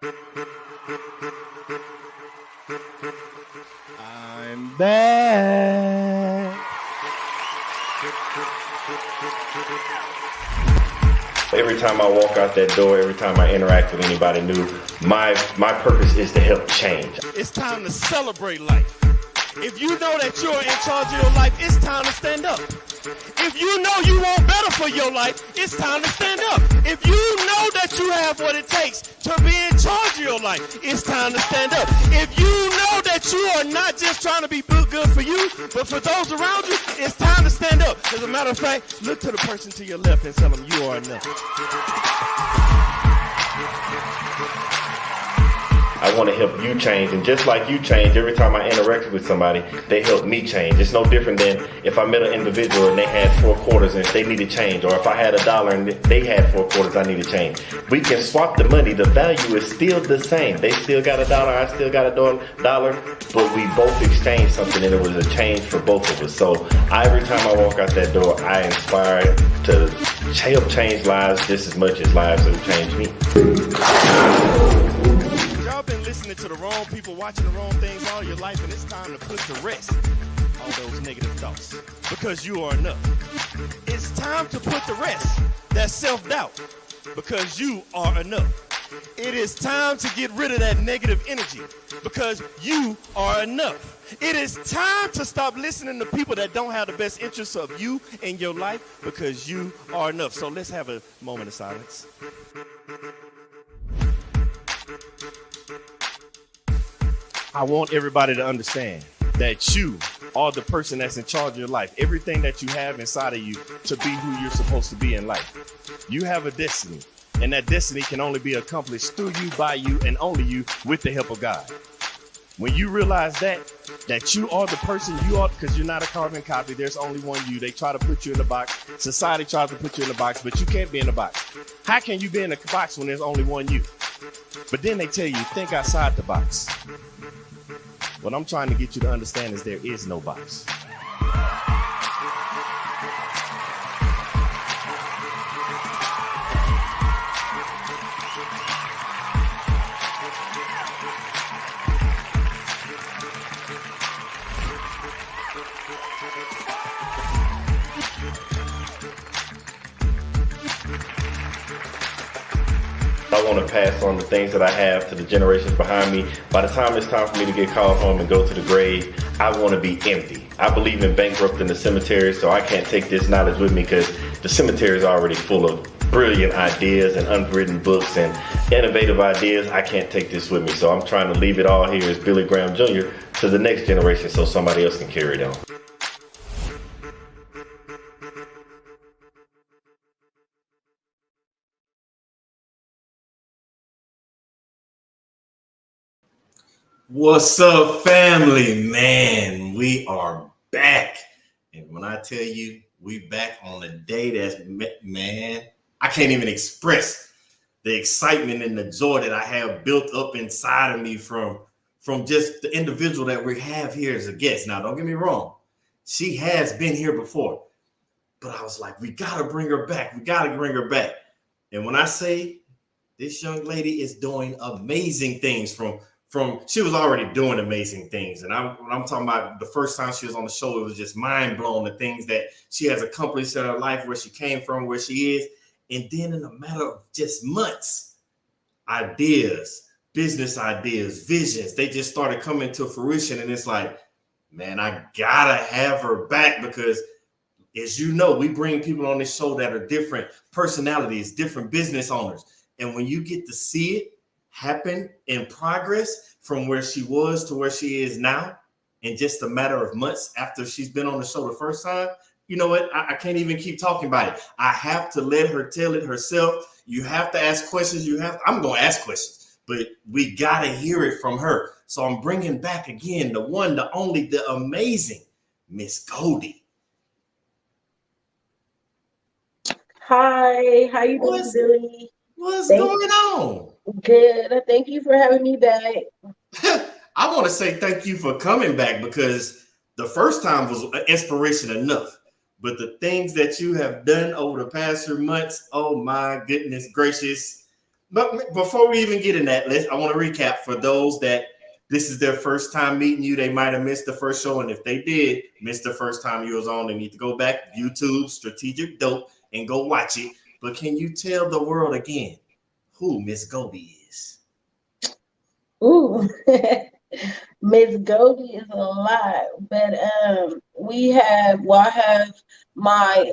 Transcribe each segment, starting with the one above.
I'm back. Every time I walk out that door, every time I interact with anybody new, my purpose is to help change. It's time to celebrate life. If you know that you're in charge of your life, it's time to stand up. If you know you want better for your life, it's time to stand up. If you know that you have what it takes to be in charge of your life, it's time to stand up. If you know that you are not just trying to be good for you, but for those around you, it's time to stand up. As a matter of fact, look to the person to your left and tell them you are enough. I want to help you change, and just like you change, every time I interact with somebody, they help me change. It's no different than if I met an individual and they had 4 quarters and they need to change, or if I had $1 and they had 4 quarters, I need to change. We can swap the money. The value is still the same. They still got $1, I still got $1, but we both exchange something, and it was a change for both of us. So every time I walk out that door, I inspire to help change lives just as much as lives have changed me. Y'all been listening to the wrong people, watching the wrong things all your life, and it's time to put to rest all those negative thoughts, because you are enough. It's time to put to rest that self-doubt, because you are enough. It is time to get rid of that negative energy, because you are enough. It is time to stop listening to people that don't have the best interests of you in your life, because you are enough. So let's have a moment of silence. I want everybody to understand that you are the person that's in charge of your life. Everything that you have inside of you to be who you're supposed to be in life. You have a destiny, and that destiny can only be accomplished through you, by you, and only you, with the help of God. When you realize that you are the person you are, because you're not a carbon copy, there's only one you. They try to put you in a box. Society tries to put you in a box, but you can't be in a box. How can you be in a box when there's only one you? But then they tell you, think outside the box. What I'm trying to get you to understand is there is no box. I want to pass on the things that I have to the generations behind me. By the time it's time for me to get called home and go to the grave, I want to be empty. I believe in bankrupting the cemetery, so I can't take this knowledge with me, because the cemetery is already full of brilliant ideas and unwritten books and innovative ideas. I can't take this with me, so I'm trying to leave it all here as Billy Graham Jr. to the next generation so somebody else can carry it on. What's up, family? Man, we are back. And when I tell you we back on a day that's, man, I can't even express the excitement and the joy that I have built up inside of me from just the individual that we have here as a guest. Now, don't get me wrong. She has been here before. But I was like, we got to bring her back. We got to bring her back. And when I say this young lady is doing amazing things from she was already doing amazing things. And when I'm talking about the first time she was on the show, it was just mind blowing, the things that she has accomplished in her life, where she came from, where she is. And then in a matter of just months, ideas, business ideas, visions, they just started coming to fruition. And it's like, man, I gotta have her back, because as you know, we bring people on this show that are different personalities, different business owners. And when you get to see it happen in progress from where she was to where she is now in just a matter of months after she's been on the show the first time, you know what? I can't even keep talking about it. I have to let her tell it herself. You have to ask questions. I'm going to ask questions, but we got to hear it from her. So I'm bringing back again the one, the only, the amazing Miss Goldie. Hi, how you doing, Billy? What's going on? Good. Thank you for having me back. I want to say thank you for coming back, because the first time was inspiration enough. But the things that you have done over the past few months, oh my goodness gracious, But before we even get in that, I want to recap for those that this is their first time meeting you. They might have missed the first show, and if they did miss the first time you was on, they need to go back YouTube Strategic Dope and go watch it. But can you tell the world again who Miss Goldie is? Ooh, Miss Goldie is a lot, but I have my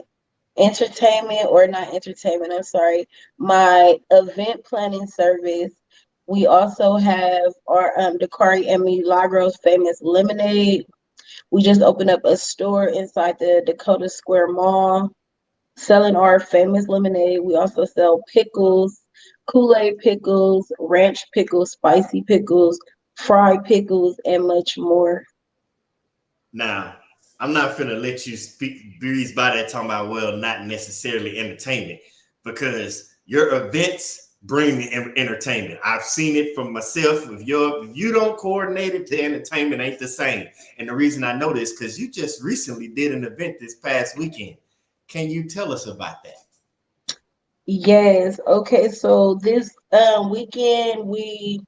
entertainment or not entertainment, I'm sorry, my event planning service. We also have our Dakari and Milagros famous lemonade. We just opened up a store inside the Dakota Square Mall selling our famous lemonade. We also sell pickles, Kool-Aid pickles, ranch pickles, spicy pickles, fried pickles, and much more. Now, I'm not finna let you speak breeze by that talking about, well, not necessarily entertainment, because your events bring the entertainment. I've seen it from myself. If you don't coordinate it, the entertainment ain't the same. And the reason I know this, because you just recently did an event this past weekend. Can you tell us about that? Yes. Okay. So this weekend we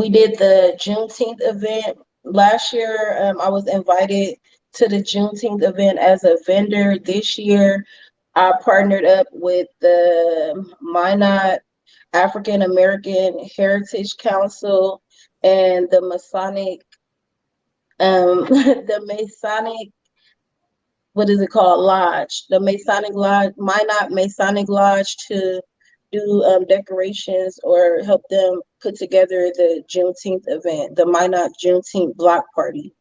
did the Juneteenth event. Last year, I was invited to the Juneteenth event as a vendor. This year, I partnered up with the Minot African American Heritage Council and the Masonic, the Masonic, what is it called? Lodge, the Masonic Lodge, Minot Masonic Lodge, to do decorations or help them put together the Juneteenth event, the Minot Juneteenth block party.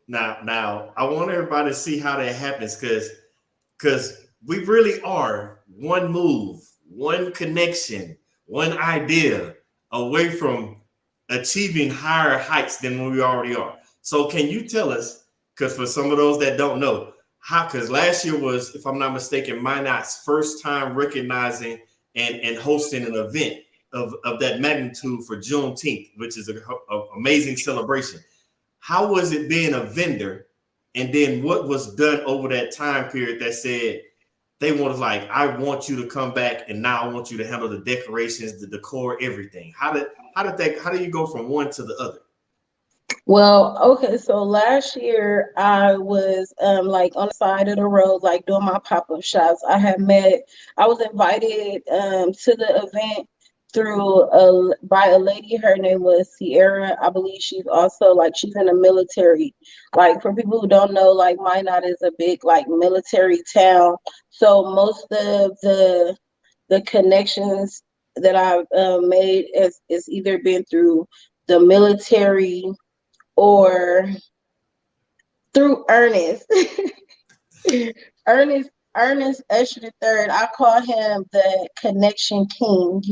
Now, I want everybody to see how that happens, because we really are one move, one connection, one idea away from achieving higher heights than we already are. So can you tell us, because for some of those that don't know, how, because last year was, if I'm not mistaken, Minot's first time recognizing and hosting an event of that magnitude for Juneteenth, which is an amazing celebration. How was it being a vendor? And then what was done over that time period that said they was like, I want you to come back, and now I want you to handle the decorations, the decor, everything. How do you go from one to the other? Well, okay, so last year I was like on the side of the road, like doing my pop-up shops. I was invited to the event through by a lady. Her name was Sierra. I believe she's also like she's in the military. Like for people who don't know, like Minot is a big like military town. So most of the connections that I've made is either been through the military or through Ernest. Ernest Ernest Usher the third. I call him the connection king.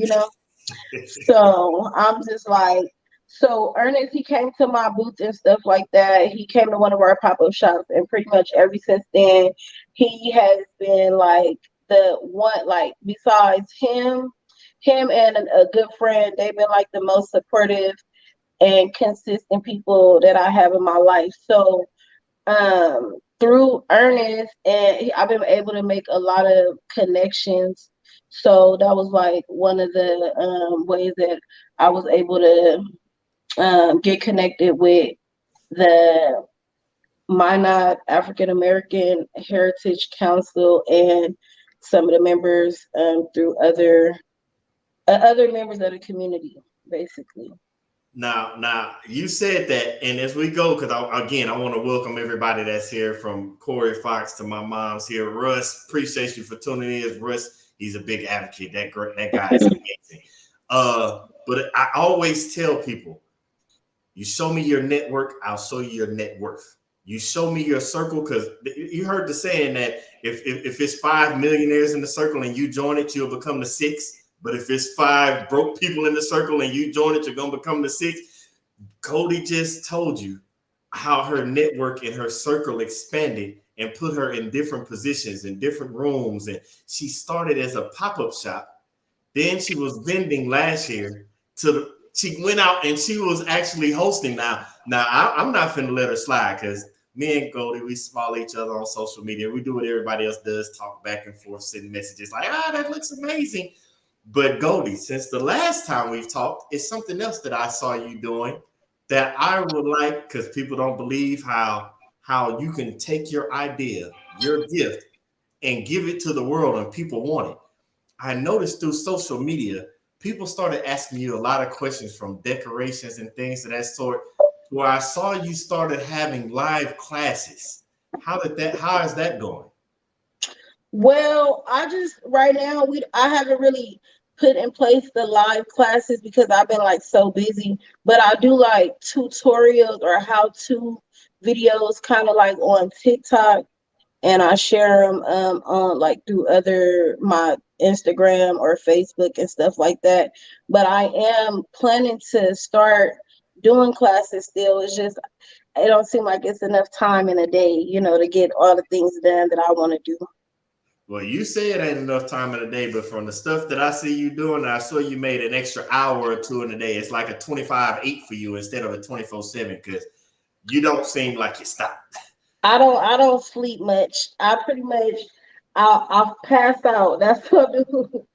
So I'm just like, so Ernest, he came to my booth and stuff like that. He came to one of our pop-up shops, and pretty much ever since then, he has been like the one, like besides him and a good friend, they've been like the most supportive and consistent people that I have in my life. So through Ernest, I've been able to make a lot of connections. So that was like one of the ways that I was able to get connected with the Minot African American Heritage Council and some of the members through other members of the community, basically. Now, you said that, and as we go, because I want to welcome everybody that's here, from Corey Fox to my mom's here. Russ, appreciate you for tuning in. Russ, he's a big advocate. That guy is amazing. But I always tell people, you show me your network, I'll show you your net worth. You show me your circle, because you heard the saying that if it's 5 millionaires in the circle and you join it, you'll become the sixth. But if it's 5 broke people in the circle and you join it, you're going to become the sixth. Cody just told you how her network and her circle expanded and put her in different positions, in different rooms. And she started as a pop-up shop. Then she was vending last year. She went out and she was actually hosting now. Now, I'm not finna let her slide, because me and Goldie, we follow each other on social media. We do what everybody else does, talk back and forth, send messages like, that looks amazing. But Goldie, since the last time we've talked, it's something else that I saw you doing that I would like, because people don't believe how you can take your idea, your gift, and give it to the world and people want it. I noticed through social media, people started asking you a lot of questions from decorations and things of that sort, where I saw you started having live classes. How is that going? Well, I just right now I haven't really put in place the live classes because I've been like so busy, but I do like tutorials or how to videos kind of like on TikTok, and I share them on like through other my Instagram or Facebook and stuff like that. But I am planning to start doing classes still. It's just it don't seem like it's enough time in a day, to get all the things done that I want to do. Well, you say it ain't enough time in a day, but from the stuff that I see you doing, I saw you made an extra hour or two in a day. It's like a 25/8 for you instead of a 24/7 because you don't seem like you stop. I don't sleep much. I pretty much I'll pass out. That's what I do.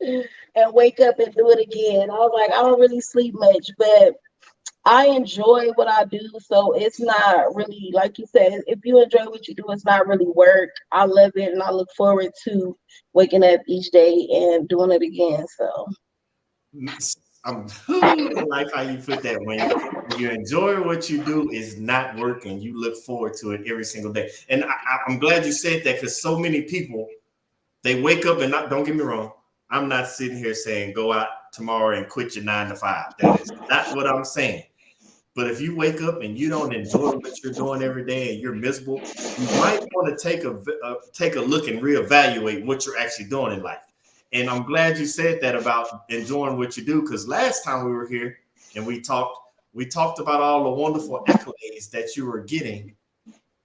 And wake up and do it again. I was like, I don't really sleep much, but I enjoy what I do. So it's not really like you said, if you enjoy what you do, it's not really work. I love it and I look forward to waking up each day and doing it again. So I like how you put that. When you enjoy what you do, is not work, and you look forward to it every single day. And I'm glad you said that because so many people they wake up and don't get me wrong. I'm not sitting here saying go out tomorrow and quit your 9 to 5. That is not what I'm saying. But if you wake up and you don't enjoy what you're doing every day and you're miserable, you might want to take a look and reevaluate what you're actually doing in life. And I'm glad you said that about enjoying what you do, because last time we were here and we talked about all the wonderful accolades that you were getting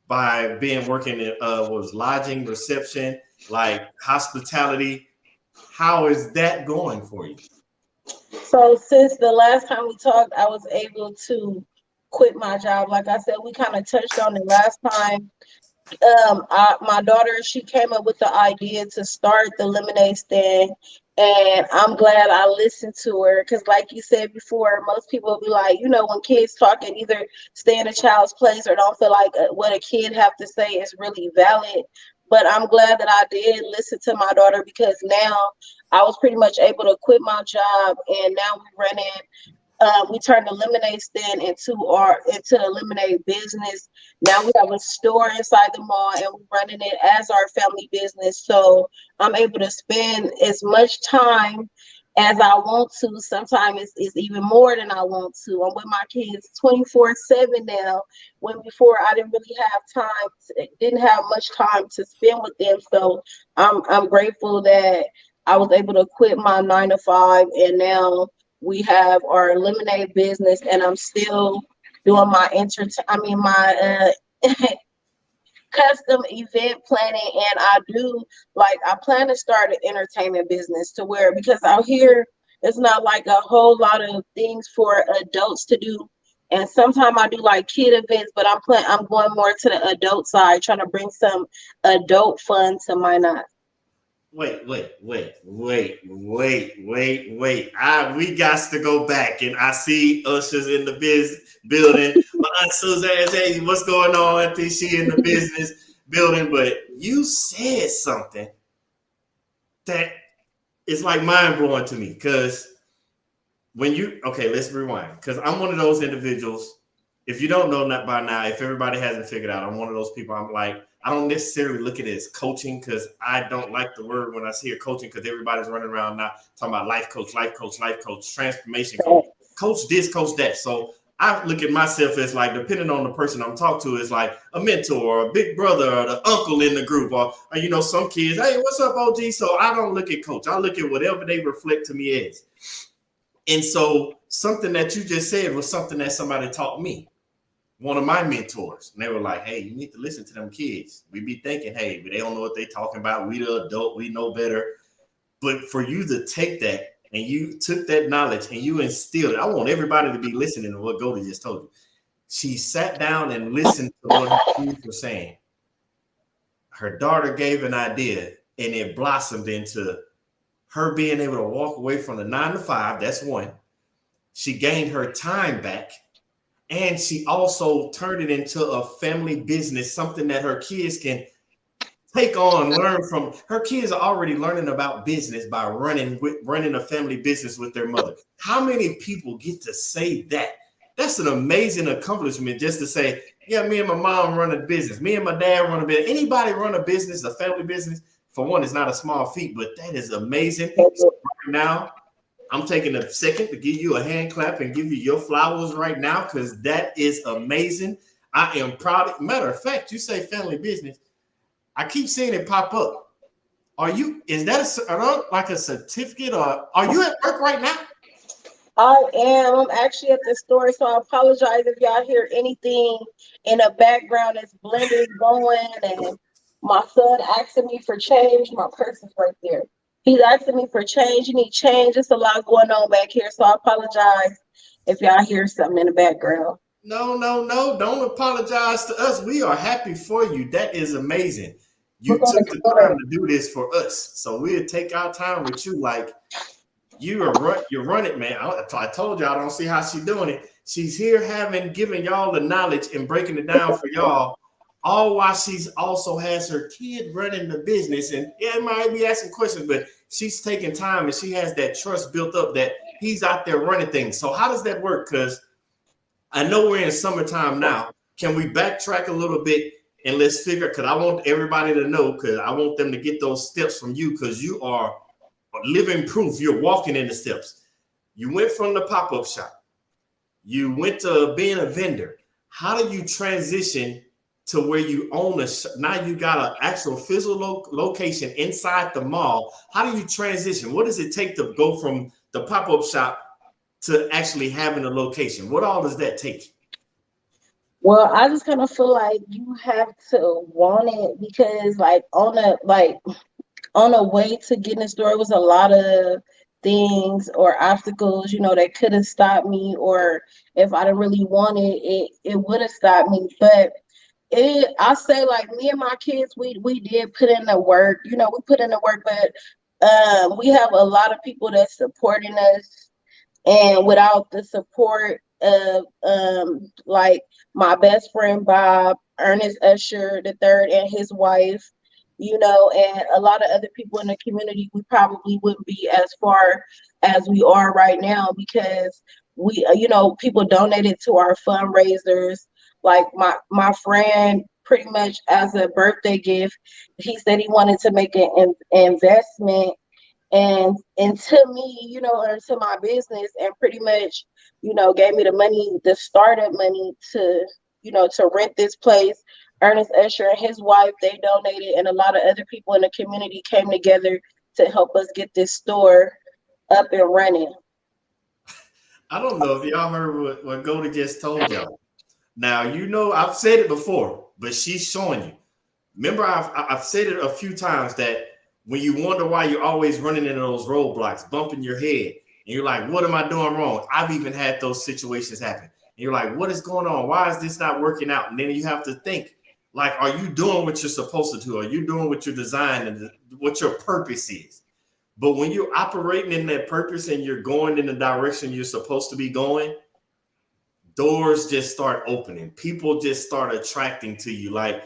by being working in was lodging, reception, like hospitality. How is that going for you? so since the last time we talked, I was able to quit my job. Like I said, we kind of touched on it last time. My daughter, she came up with the idea to start the lemonade stand, and I'm glad I listened to her because, like you said before, most people will be like, when kids talk and either stay in a child's place or don't feel like what a kid have to say is really valid. But I'm glad that I did listen to my daughter because now I was pretty much able to quit my job, and now we're running we turned the lemonade stand into a lemonade business. Now we have a store inside the mall and we're running it as our family business. So I'm able to spend as much time as I want to. Sometimes it's even more than I want to. I'm with my kids 24/7 now. When before I didn't really have didn't have much time to spend with them. So I'm grateful that I was able to quit my 9 to 5, and now we have our lemonade business, and I'm still doing my custom event planning. And I plan to start an entertainment business to where, because out here it's not like a whole lot of things for adults to do. And sometimes I do like kid events, but I'm going more to the adult side, trying to bring some adult fun to my night. Wait. We got to go back, and I see Usher's in the building. My aunt Suzanne, hey, what's going on? I think she in the business building, but you said something that is like mind blowing to me. Because let's rewind. Because I'm one of those individuals. If you don't know that by now, if everybody hasn't figured out, I'm one of those people. I'm like, I don't necessarily look at it as coaching because I don't like the word when I hear coaching because everybody's running around now talking about life coach, transformation coach this, coach that. So I look at myself as like, depending on the person I'm talking to, is like a mentor or a big brother or the uncle in the group or some kids, hey, what's up, OG? So I don't look at coach. I look at whatever they reflect to me as. And so something that you just said was something that somebody taught me. One of my mentors, and they were like, hey, you need to listen to them kids. We be thinking, hey, they don't know what they talking about. We the adult, we know better. But for you to take that and you took that knowledge and you instilled it, I want everybody to be listening to what Goldie just told you. She sat down and listened to what her kids were saying. Her daughter gave an idea and it blossomed into her being able to walk away from the 9 to 5, that's one. She gained her time back. And she also turned it into a family business, something that her kids can take on, learn from. Her kids are already learning about business by running a family business with their mother. How many people get to say that? That's an amazing accomplishment, just to say, yeah, me and my mom run a business. Me and my dad run a business. Anybody run a business, a family business, for one, it's not a small feat, but that is amazing. So right now, I'm taking a second to give you a hand clap and give you your flowers right now, because that is amazing. I am proud. Matter of fact, you say family business. I keep seeing it pop up. Is that like a certificate, or are you at work right now? I am. I'm actually at the store, so I apologize if y'all hear anything in the background. It's blenders going, and my son asking me for change. My purse is right there. He's asking me for change. You need change. There's a lot going on back here, so I apologize if y'all hear something in the background. No, no, no. Don't apologize to us. We are happy for you. That is amazing. We're You going took to the color. time to do this for us. So we'll take our time with you. Like, you're running, man. I told y'all, I don't see how she's doing it. She's here giving y'all the knowledge and breaking it down for y'all, all while she's also has her kid running the business. And yeah, it might be asking questions, but she's taking time and she has that trust built up that he's out there running things. So how does that work? Because I know we're in summertime now. Can we backtrack a little bit and let's figure? Because I want everybody to know, because I want them to get those steps from you, because you are living proof. You're walking in the steps. You went from the pop-up shop. You went to being a vendor. How do you transition to where you own now you got an actual physical location inside the mall? How do you transition? What does it take to go from the pop-up shop to actually having a location? What all does that take? Well, I just kind of feel like you have to want it, because on a way to get in the store, it was a lot of things or obstacles, that could have stopped me, or if I didn't really want it would have stopped me. But I say, like, me and my kids, we did put in the work, we put in the work, but we have a lot of people that's supporting us. And without the support of like my best friend Bob, Ernest Usher the third, and his wife, and a lot of other people in the community, we probably wouldn't be as far as we are right now, because we, people donated to our fundraisers. Like my friend, pretty much as a birthday gift, he said he wanted to make an investment and to me, or to my business, and pretty much, gave me the money, the startup money to, to rent this place. Ernest Usher and his wife, they donated, and a lot of other people in the community came together to help us get this store up and running. I don't know if y'all heard what Goldie just told y'all. Now, I've said it before, but she's showing you. Remember, I've said it a few times that when you wonder why you're always running into those roadblocks, bumping your head, and you're like, what am I doing wrong? I've even had those situations happen. And you're like, what is going on? Why is this not working out? And then you have to think, like, are you doing what you're supposed to do? Are you doing what you're designed and what your purpose is? But when you're operating in that purpose and you're going in the direction you're supposed to be going, doors just start opening. People just start attracting to you. Like,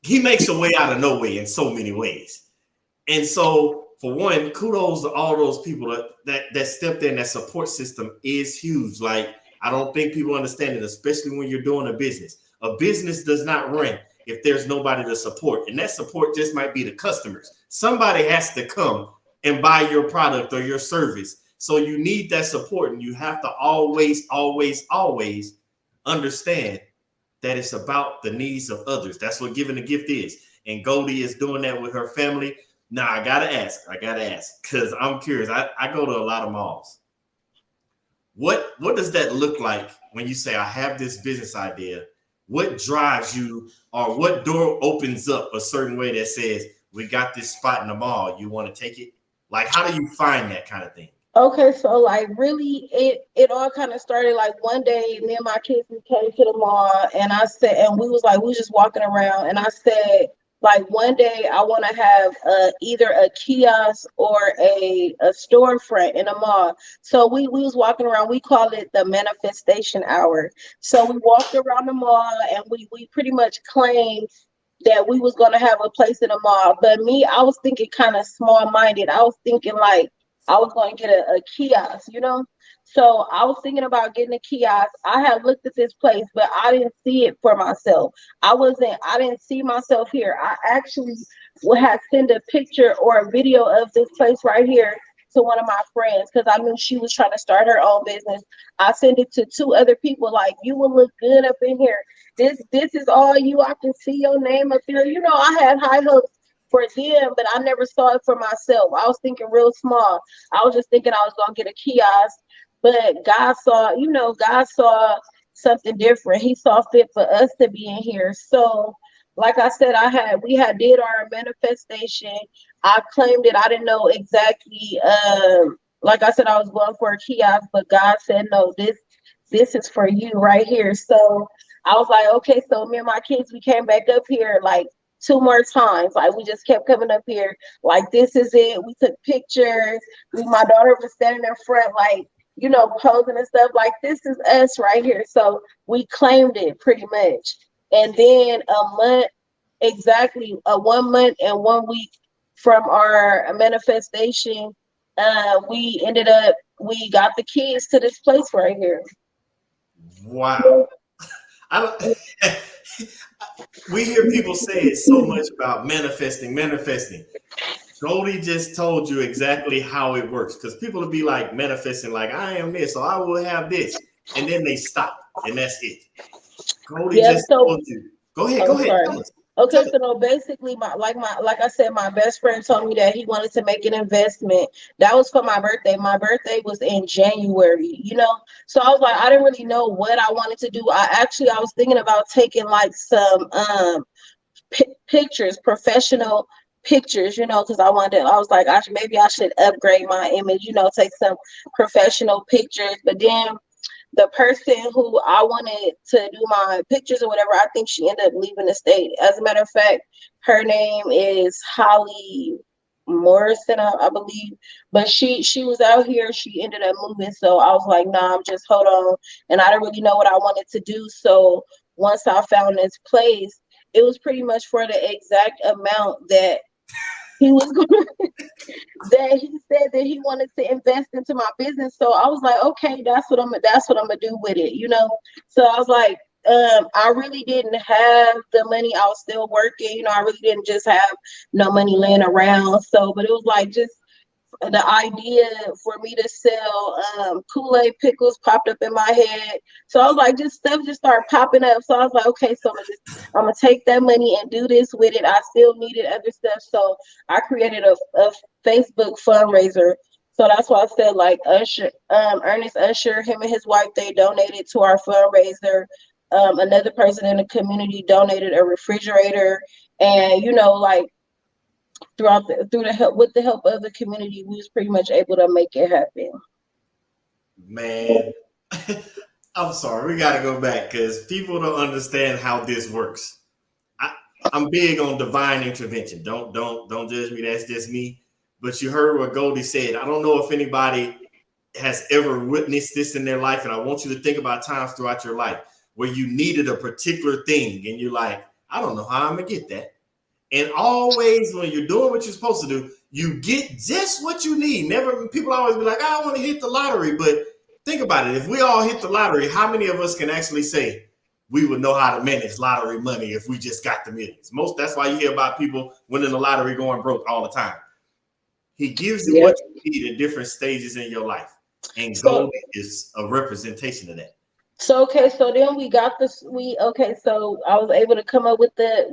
he makes a way out of no way in so many ways. And so, for one, kudos to all those people that stepped in. That support system is huge. Like, I don't think people understand it, especially when you're doing a business. A business does not run if there's nobody to support. And that support just might be the customers. Somebody has to come and buy your product or your service. So you need that support. And you have to always, always, always understand that it's about the needs of others. That's what giving a gift is. And Goldie is doing that with her family. Now, I gotta ask, because I'm curious. I go to a lot of malls. What does that look like when you say, I have this business idea? What drives you, or what door opens up a certain way that says, we got this spot in the mall, you want to take it? Like, how do you find that kind of thing? Okay, so like really it all kind of started like one day, me and my kids, we came to the mall, and I said, and we was just walking around, and I said, Like one day I want to have either a kiosk or a storefront in a mall. So we was walking around. We call it the manifestation hour. So we walked around the mall and we pretty much claimed that we was gonna have a place in the mall. But me, I was thinking kind of small minded. I was thinking like I was gonna get a kiosk, you know. So I was thinking about getting a kiosk. I had looked at this place, but I didn't see it for myself. I didn't see myself here. I actually would have sent a picture or a video of this place right here to one of my friends because I knew she was trying to start her own business. I sent it to two other people, like, you will look good up in here. This is all you. I can see your name up there. You know, I had high hopes for them, but I never saw it for myself. I was thinking real small. I was just thinking I was gonna get a kiosk, but God saw something different. He saw fit for us to be in here. So, like I said, we had did our manifestation. I claimed it. I didn't know exactly. Like I said, I was going for a kiosk, but God said no. This is for you right here. So I was like, okay. So me and my kids, we came back up here like two more times. Like we just kept coming up here. Like this is it. We took pictures. My daughter was standing in front, like, posing and stuff. Like this is us right here. So we claimed it pretty much. And then exactly 1 month and 1 week from our manifestation, we got the keys to this place right here. Wow. I don't, we hear people say it so much about manifesting. Goldie just told you exactly how it works, because people will be like manifesting, like I am this, or I will have this, and then they stop, and that's it. Goldie just told you. Go ahead. Tell us. Okay, so no, basically, like I said, my best friend told me that he wanted to make an investment. That was for my birthday. My birthday was in January, So I was like, I didn't really know what I wanted to do. I was thinking about taking like some pictures, professional pictures, because I was like, maybe I should upgrade my image, take some professional pictures. But then the person who I wanted to do my pictures or whatever, I think she ended up leaving the state. As a matter of fact, her name is Holly Morrison, I believe. But she was out here. She ended up moving. So I was like, nah, I'm just hold on. And I didn't really know what I wanted to do. So once I found this place, it was pretty much for the exact amount that he was going that he said that he wanted to invest into my business. So I was like, okay, that's what I'm gonna do with it, So I was like, I really didn't have the money. I was still working, I really didn't just have no money laying around. So, but it was like just the idea for me to sell Kool-Aid pickles popped up in my head. So I was like, stuff just started popping up. So I was like, okay, so I'm gonna take that money and do this with it. I still needed other stuff, so I created a Facebook fundraiser. So that's why I said, like, Ernest Usher, him and his wife, they donated to our fundraiser. Another person in the community donated a refrigerator, and like with the help of the community, we was pretty much able to make it happen. Man, I'm sorry, we got to go back because people don't understand how this works. I'm big on divine intervention. Don't judge me. That's just me. But you heard what Goldie said. I don't know if anybody has ever witnessed this in their life, and I want you to think about times throughout your life where you needed a particular thing, and you're like, I don't know how I'm gonna get that. And always when you're doing what you're supposed to do, you get just what you need. People always be like, I want to hit the lottery. But think about it. If we all hit the lottery, how many of us can actually say we would know how to manage lottery money if we just got the millions? That's why you hear about people winning the lottery going broke all the time. He gives you what you need at different stages in your life. And Goldie is a representation of that. So then we got this. So I was able to come up with the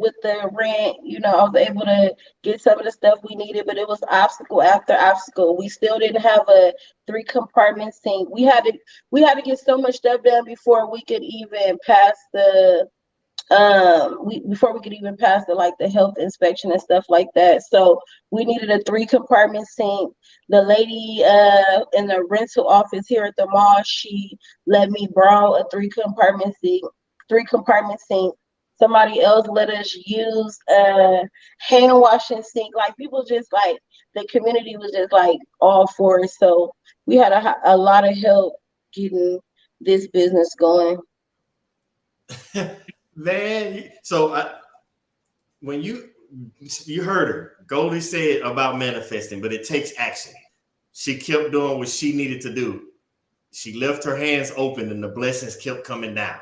rent. I was able to get some of the stuff we needed, but it was obstacle after obstacle. We still didn't have a 3-compartment sink. We had to get so much stuff done before we could even pass the the health inspection and stuff like that. So we needed a 3-compartment sink. The lady in the rental office here at the mall, she let me borrow a 3-compartment sink. Somebody else let us use a hand washing sink. Like people just like the community was just like all for it. So we had a lot of help getting this business going. Man, so when you heard her, Goldie said about manifesting, but it takes action. She kept doing what she needed to do. She left her hands open and the blessings kept coming down.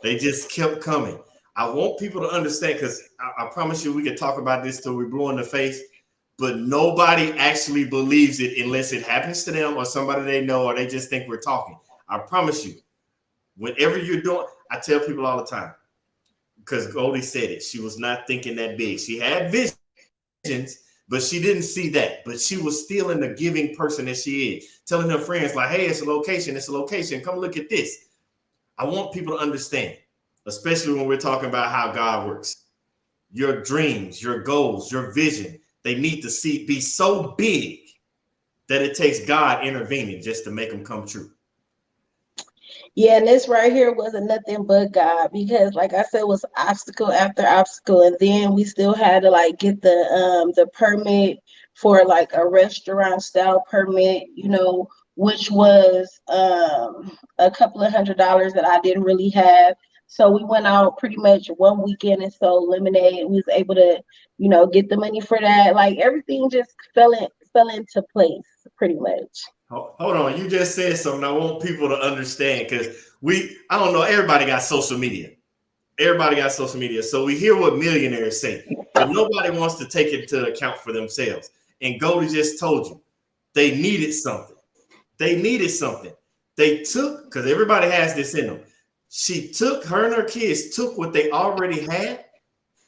They just kept coming. I want people to understand, because I promise you we could talk about this till we're blue in the face, but nobody actually believes it unless it happens to them or somebody they know, or they just think we're talking. I promise you, whenever you're doing, I tell people all the time, because Goldie said it, she was not thinking that big. She had visions, but she didn't see that. But she was still in the giving person that she is, telling her friends like, hey, it's a location, come look at this. I want people to understand, especially when we're talking about how God works. Your dreams, your goals, your vision, they need to be so big that it takes God intervening just to make them come true. Yeah, and this right here wasn't nothing but God, because like I said, it was obstacle after obstacle, and then we still had to like get the permit for like a restaurant style permit, which was a couple of $100s that I didn't really have. So we went out pretty much one weekend and sold lemonade. We was able to, get the money for that. Like everything just fell into place pretty much. Hold on, you just said something I want people to understand, because I don't know, everybody got social media. Everybody got social media. So we hear what millionaires say, but nobody wants to take it into account for themselves. And Goldie just told you, they needed something. They took, because everybody has this in them. Her and her kids took what they already had,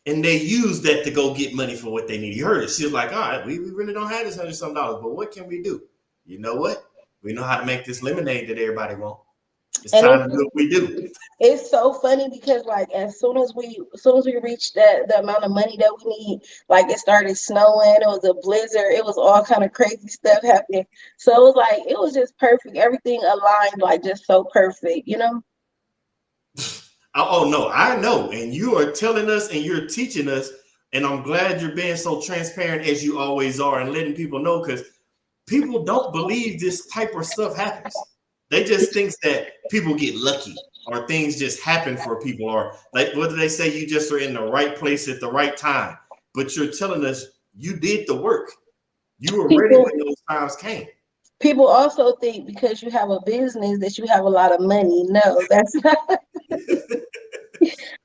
and they used that to go get money for what they need. You heard it. She was like, all right, we really don't have this $100-something, but what can we do? You know what? We know how to make this lemonade that everybody wants. It's time to do what we do. It's so funny because like as soon as we reached the amount of money that we need, like it started snowing, it was a blizzard, it was all kind of crazy stuff happening. So it was like it was just perfect. Everything aligned like just so perfect. Oh no, I know. And you are telling us and you're teaching us, and I'm glad you're being so transparent as you always are and letting people know, because people don't believe this type of stuff happens. They just think that people get lucky or things just happen for people, or like, what do they say? You just are in the right place at the right time. But you're telling us you did the work. You were ready when those times came. People also think because you have a business that you have a lot of money. No, that's not.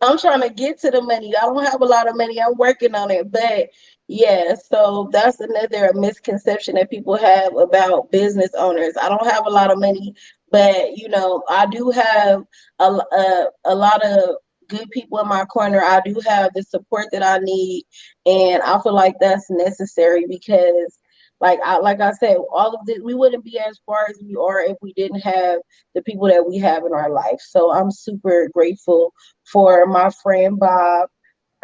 I'm trying to get to the money. I don't have a lot of money. I'm working on it. But yeah, so that's another misconception that people have about business owners. I don't have a lot of money, but I do have a lot of good people in my corner. I do have the support that I need, and I feel like that's necessary because like I said, all of this, we wouldn't be as far as we are if we didn't have the people that we have in our life. So I'm super grateful for my friend Bob,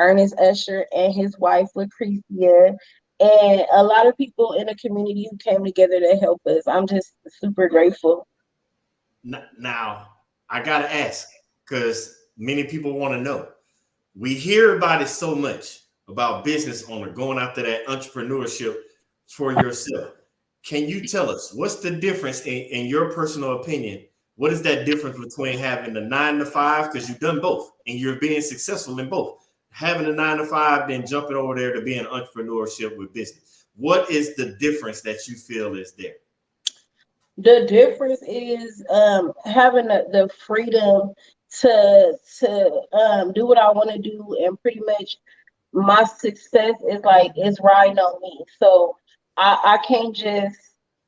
Ernest Usher, and his wife Lucretia, and a lot of people in the community who came together to help us. I'm just super grateful. Now, I gotta ask, because many people want to know. We hear about it so much, about business owner going after that entrepreneurship for yourself. Can you tell us what's the difference in your personal opinion? What is that difference between having the 9 to 5, because you've done both and you're being successful in both, having a 9 to 5, then jumping over there to be an entrepreneurship with business? What is the difference that you feel is there? The difference is having the freedom to do what I want to do, and pretty much my success is like it's riding on me. So I can't just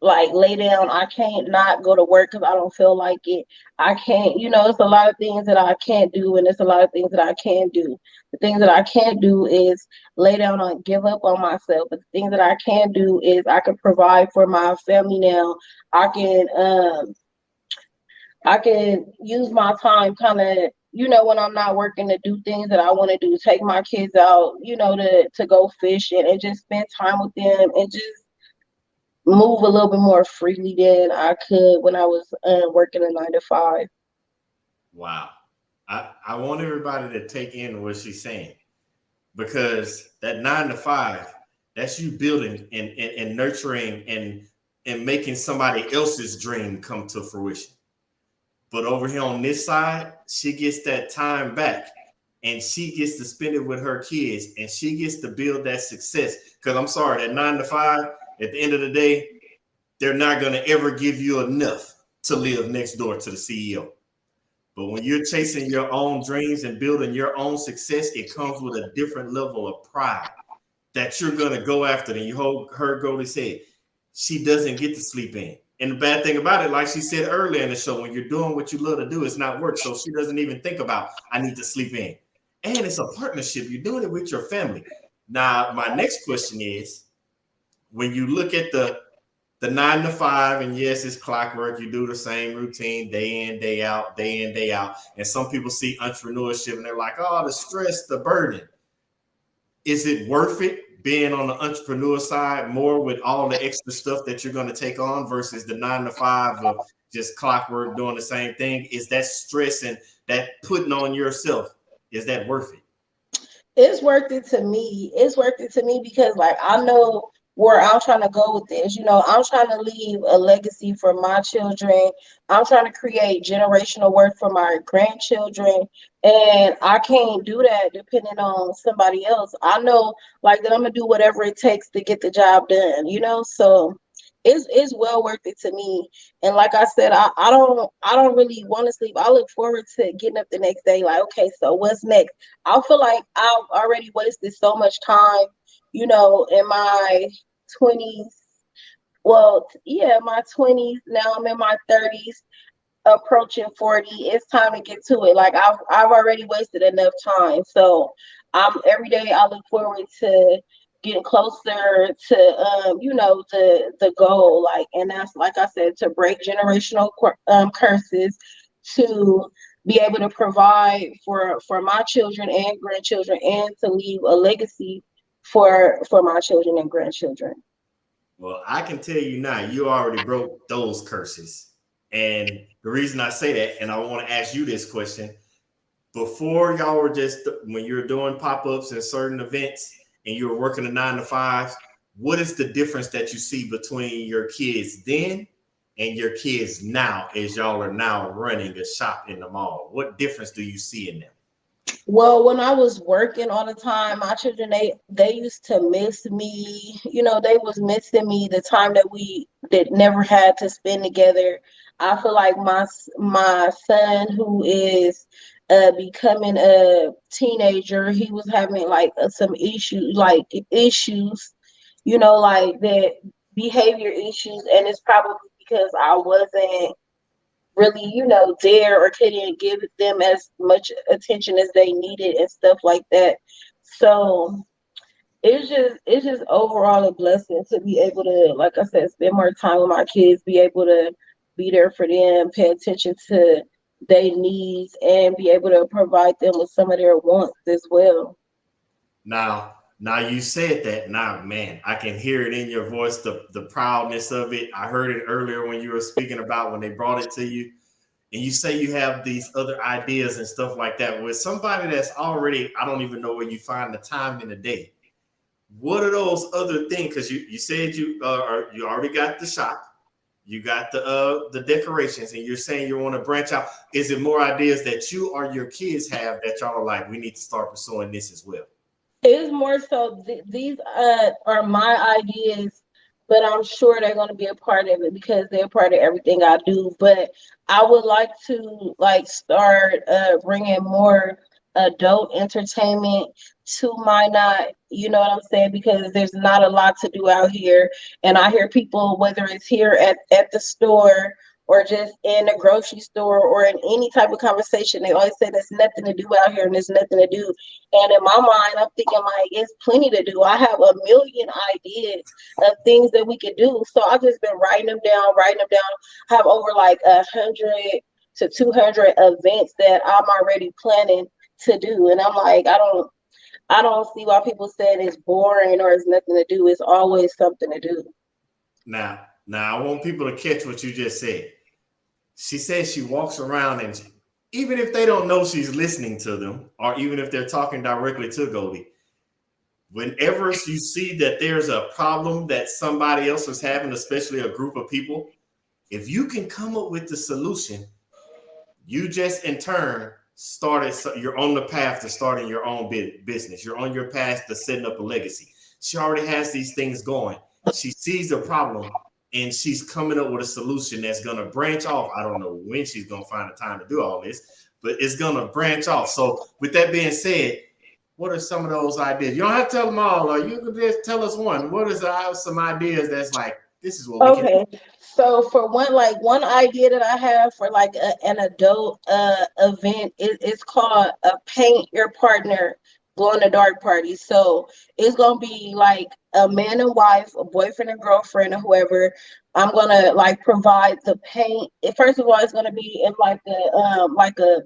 like lay down. I can't not go to work because I don't feel like it. I can't, it's a lot of things that I can't do, and it's a lot of things that I can do. The things that I can't do is lay down and give up on myself. But the things that I can do is I can provide for my family now. I can I can use my time kind of, when I'm not working, to do things that I want to do, take my kids out, to go fishing and just spend time with them and just move a little bit more freely than I could when I was working a 9 to 5. Wow. I want everybody to take in what she's saying, because that 9 to 5, that's you building and nurturing and making somebody else's dream come to fruition. But over here on this side, she gets that time back and she gets to spend it with her kids and she gets to build that success. Because I'm sorry, that 9 to 5, at the end of the day, they're not going to ever give you enough to live next door to the CEO. But when you're chasing your own dreams and building your own success, it comes with a different level of pride that you're going to go after. And you heard Goldie say, she doesn't get to sleep in. And the bad thing about it, like she said earlier in the show, when you're doing what you love to do, it's not work. So she doesn't even think about, I need to sleep in. And it's a partnership. You're doing it with your family. Now, my next question is, when you look at the 9 to 5, and yes, it's clockwork. You do the same routine day in, day out, day in, day out. And some people see entrepreneurship and they're like, oh, the stress, the burden. Is it worth it being on the entrepreneur side more with all the extra stuff that you're going to take on versus the 9 to 5 of just clockwork doing the same thing? Is that stress and that putting on yourself, is that worth it? It's worth it to me. It's worth it to me because, like, I know where I'm trying to go with this. I'm trying to leave a legacy for my children. I'm trying to create generational worth for my grandchildren. And I can't do that depending on somebody else. I know, like, that I'm gonna do whatever it takes to get the job done. So it's well worth it to me. And like I said, I don't really want to sleep. I look forward to getting up the next day, like, okay, so what's next? I feel like I've already wasted so much time, in my 20s. Well, yeah, my 20s. Now I'm in my 30s, approaching 40. It's time to get to it. Like, I've already wasted enough time. So every day I look forward to getting closer to the goal. Like, and that's, like I said, to break generational curses, to be able to provide for my children and grandchildren, and to leave a legacy for my children and grandchildren. Well, I can tell you now, you already broke those curses. And the reason I say that, and I want to ask you this question, before y'all were just, when you were doing pop-ups and certain events and you were working the 9 to 5s, what is the difference that you see between your kids then and your kids now, as y'all are now running a shop in the mall? What difference do you see in them? Well, when I was working all the time, my children, they used to miss me. They was missing me, the time that we that never had to spend together. I feel like my son, who is becoming a teenager, he was having like some issues, like that, behavior issues, and it's probably because I wasn't really, there, or couldn't give them as much attention as they needed and stuff like that. So it's just overall a blessing to be able to, like I said, spend more time with my kids, be able to be there for them, pay attention to their needs, and be able to provide them with some of their wants as well. Now you said that. Now, man, I can hear it in your voice, the proudness of it. I heard it earlier when you were speaking about when they brought it to you. And you say you have these other ideas and stuff like that. With somebody that's already, I don't even know where you find the time in the day. What are those other things? Because you said you already got the shop, you got the decorations, and you're saying you want to branch out. Is it more ideas that you or your kids have that y'all are like, we need to start pursuing this as well? It's more so these are my ideas, but I'm sure they're going to be a part of it because they're part of everything I do. But I would like to, like, start bringing more adult entertainment to Minot. You know what I'm saying? Because there's not a lot to do out here, and I hear people, whether it's here at the store or just in the grocery store or in any type of conversation, they always say there's nothing to do out here and there's nothing to do. And in my mind, I'm thinking, like, it's plenty to do. I have a million ideas of things that we could do. So I've just been writing them down. I have over like 100 to 200 events that I'm already planning to do. And I'm like, I don't see why people saying it's boring or it's nothing to do. It's always something to do. Now I want people to catch what you just said. She says she walks around and even if they don't know she's listening to them, or even if they're talking directly to Goldie, whenever you see that there's a problem that somebody else is having, especially a group of people, if you can come up with the solution, you just in turn started, you're on the path to starting your own business. You're on your path to setting up a legacy. She already has these things going. She sees the problem and she's coming up with a solution that's going to branch off. I don't know when she's going to find the time to do all this, but it's going to branch off. So with that being said, what are some of those ideas? You don't have to tell them all, or you can just tell us one. What is some ideas that's like, this is what we can do? So for one idea that I have for like an adult event, it's called a paint your partner glow in the dark party. So it's gonna be like a man and wife, a boyfriend and girlfriend, or whoever. I'm gonna like provide the paint. First of all, it's gonna be in like a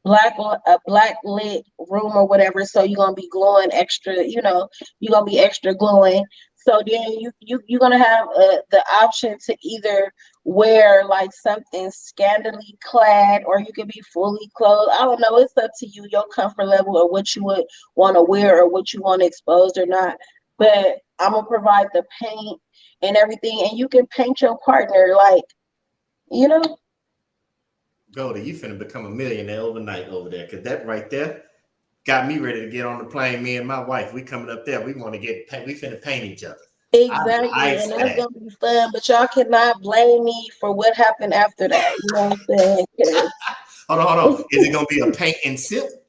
black lit room or whatever. So you're gonna be glowing extra. You're gonna be extra glowing. So then you're gonna have the option to either wear like something scantily clad, or you could be fully clothed. I don't know. It's up to you, your comfort level, or what you would want to wear, or what you want exposed or not. But I'm gonna provide the paint and everything, and you can paint your partner like, you know. Goldie, you finna become a millionaire overnight over there, because that right there got me ready to get on the plane. Me and my wife, we coming up there. We want to we finna paint each other. Exactly, and that's gonna be fun. But y'all cannot blame me for what happened after that. You know what I'm saying? Hold on. Is it gonna be a paint and sip?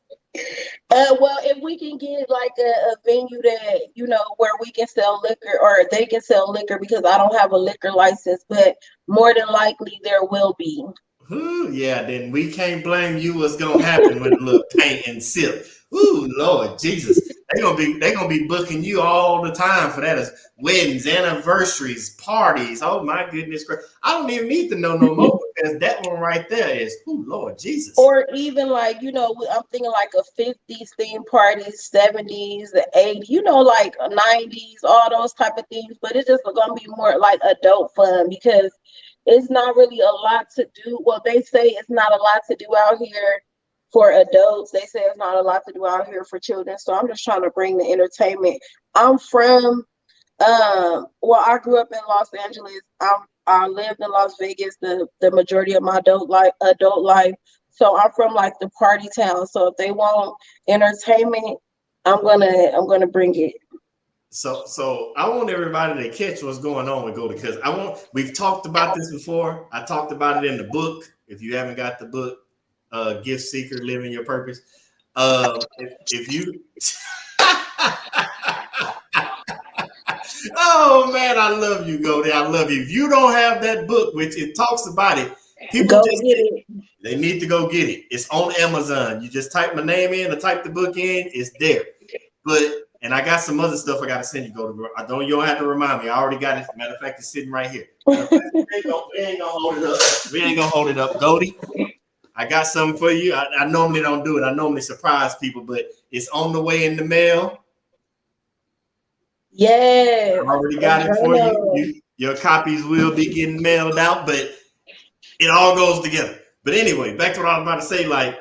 Well, if we can get like a venue that, where we can sell liquor, or they can sell liquor, because I don't have a liquor license, but more than likely there will be. Ooh, yeah, then we can't blame you what's gonna happen with a little paint and sip. Ooh, Lord Jesus. They gonna be booking you all the time for that, as weddings, anniversaries, parties. Oh my goodness. I don't even need to know no more, because that one right there is, ooh, Lord Jesus. Or even like, I'm thinking like a 50s theme parties, 70s, the 80s, like 90s, all those type of things. But it's just gonna be more like adult fun, because it's not really a lot to do. Well, they say it's not a lot to do out here for adults. They say it's not a lot to do out here for children. So I'm just trying to bring the entertainment. I'm from I grew up in Los Angeles. I lived in Las Vegas the majority of my adult life. So I'm from like the party town. So if they want entertainment, I'm gonna bring it. So I want everybody to catch what's going on with Goldie, because we've talked about this before. I talked about it in the book. If you haven't got the book, Gift Seeker, Living Your Purpose. If you oh man, I love you, Goldie. I love you. If you don't have that book, which it talks about it, people they need to go get it. It's on Amazon. You just type my name in or type the book in, it's there. And I got some other stuff I got to send you, Goldie. You don't have to remind me. I already got it. Matter of fact, it's sitting right here. We ain't gonna hold it up. We ain't gonna hold it up, Goldie. I got something for you. I normally don't do it. I normally surprise people, but it's on the way in the mail. Yeah, I already got it for you. Your copies will be getting mailed out, but it all goes together. But anyway, back to what I was about to say. Like,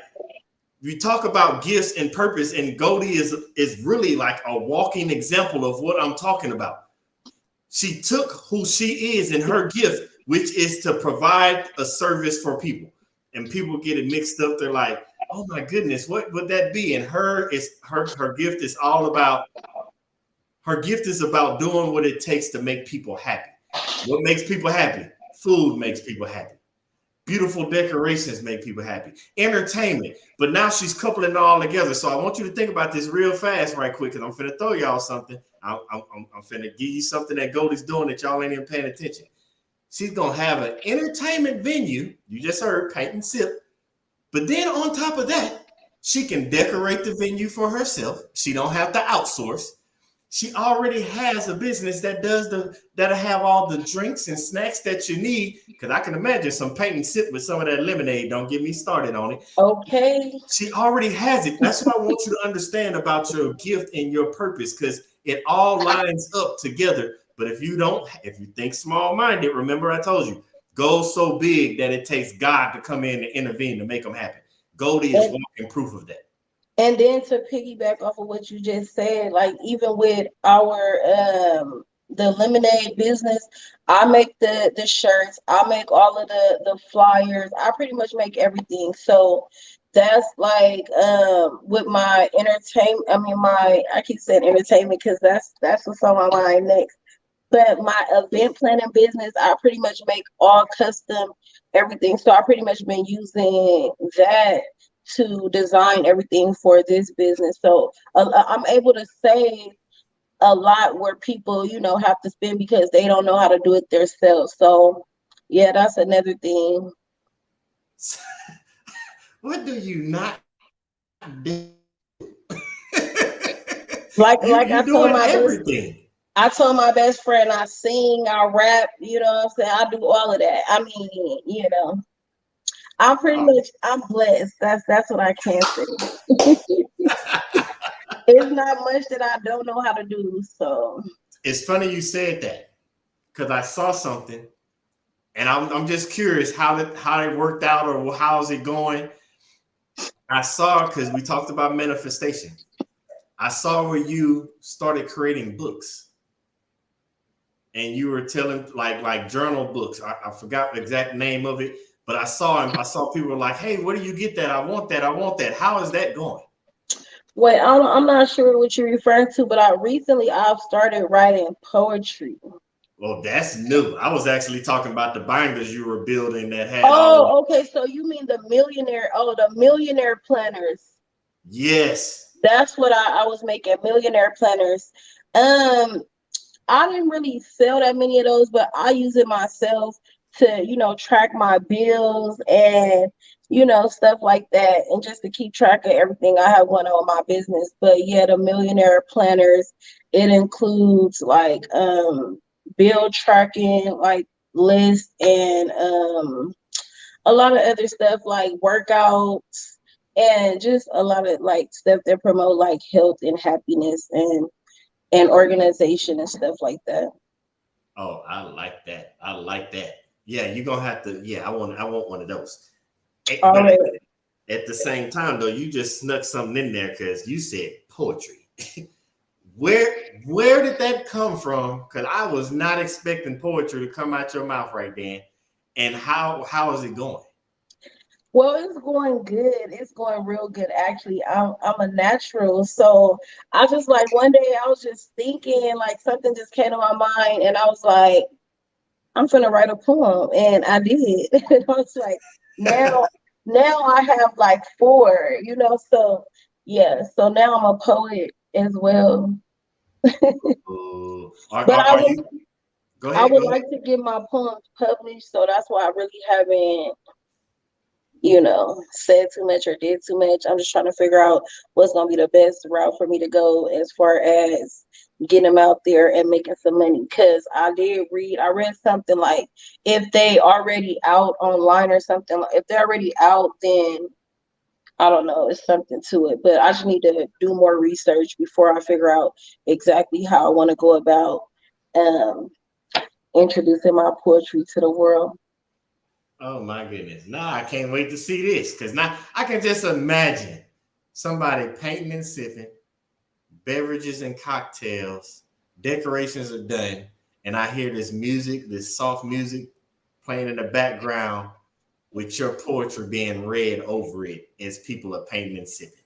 we talk about gifts and purpose, and Goldie is really like a walking example of what I'm talking about. She took who she is and her gift, which is to provide a service for people. And people get it mixed up. They're like, oh my goodness, what would that be? And her gift is all about, her gift is about doing what it takes to make people happy. What makes people happy? Food makes people happy. Beautiful decorations make people happy. Entertainment. But now she's coupling it all together. So I want you to think about this real fast right quick, because I'm finna throw y'all something. I'm finna give you something that Goldie's doing that y'all ain't even paying attention. She's going to have an entertainment venue. You just heard, paint and sip. But then on top of that, she can decorate the venue for herself. She don't have to outsource. She already has a business that'll have all the drinks and snacks that you need. Because I can imagine some paint and sip with some of that lemonade. Don't get me started on it. Okay. She already has it. That's what I want you to understand about your gift and your purpose, because it all lines up together. But if you think small-minded, remember I told you, go so big that it takes God to come in and intervene to make them happen. Goldie is walking proof of that. And then to piggyback off of what you just said, like even with our the lemonade business, I make the shirts, I make all of the flyers, I pretty much make everything. So that's like with my entertainment, I mean my I keep saying entertainment because that's what's on my mind next. But my event planning business, I pretty much make all custom everything. So I pretty much been using that to design everything for this business. So I'm able to save a lot where people, have to spend because they don't know how to do it themselves. So yeah, that's another thing. What do you not do? Like You doing everything. I told my best friend I sing, I rap, you know what I'm saying? I do all of that. I mean, I'm blessed. That's what I can say. It's not much that I don't know how to do. So it's funny you said that because I saw something, and I'm just curious how it worked out or how's it going. I saw because we talked about manifestation. I saw where you started creating books, and you were telling like journal books. I forgot the exact name of it, but I saw people were like, "Hey, where do you get that? I want that. I want that." How is that going? wait, I'm not sure what you're referring to, but I've started writing poetry. Well, that's new. I was actually talking about the binders you were building that had Oh, okay. So you mean the millionaire planners. Yes. That's what I was making, millionaire planners. I didn't really sell that many of those, but I use it myself to, track my bills and, stuff like that. And just to keep track of everything I have going on in my business. But yeah, the millionaire planners, it includes like bill tracking, like lists and a lot of other stuff like workouts and just a lot of like stuff that promote like health and happiness and organization and stuff like that. Oh, I like that. I like that. Yeah, you're gonna have to. Yeah, I want one of those. All But right. at the same time, though, you just snuck something in there because you said poetry. Where did that come from? Because I was not expecting poetry to come out your mouth right then. And how is it going? Well, it's going good. It's going real good. Actually, I'm a natural. So I just like one day I was just thinking like something just came to my mind and I was like, I'm gonna write a poem and I did. And I was like, now I have like four, so yeah. So now I'm a poet as well. But Are you? Go I ahead. would Go ahead. like to get my poems published, so that's why I really haven't said too much or did too much. I'm just trying to figure out what's going to be the best route for me to go as far as getting them out there and making some money. Because I read something like if they already out online or something, if they're already out, then I don't know, it's something to it. But I just need to do more research before I figure out exactly how I want to go about um, introducing my poetry to the world. Oh my goodness. Now I can't wait to see this because now I can just imagine somebody painting and sipping, beverages and cocktails, decorations are done, and I hear this music, this soft music playing in the background with your poetry being read over it as people are painting and sipping.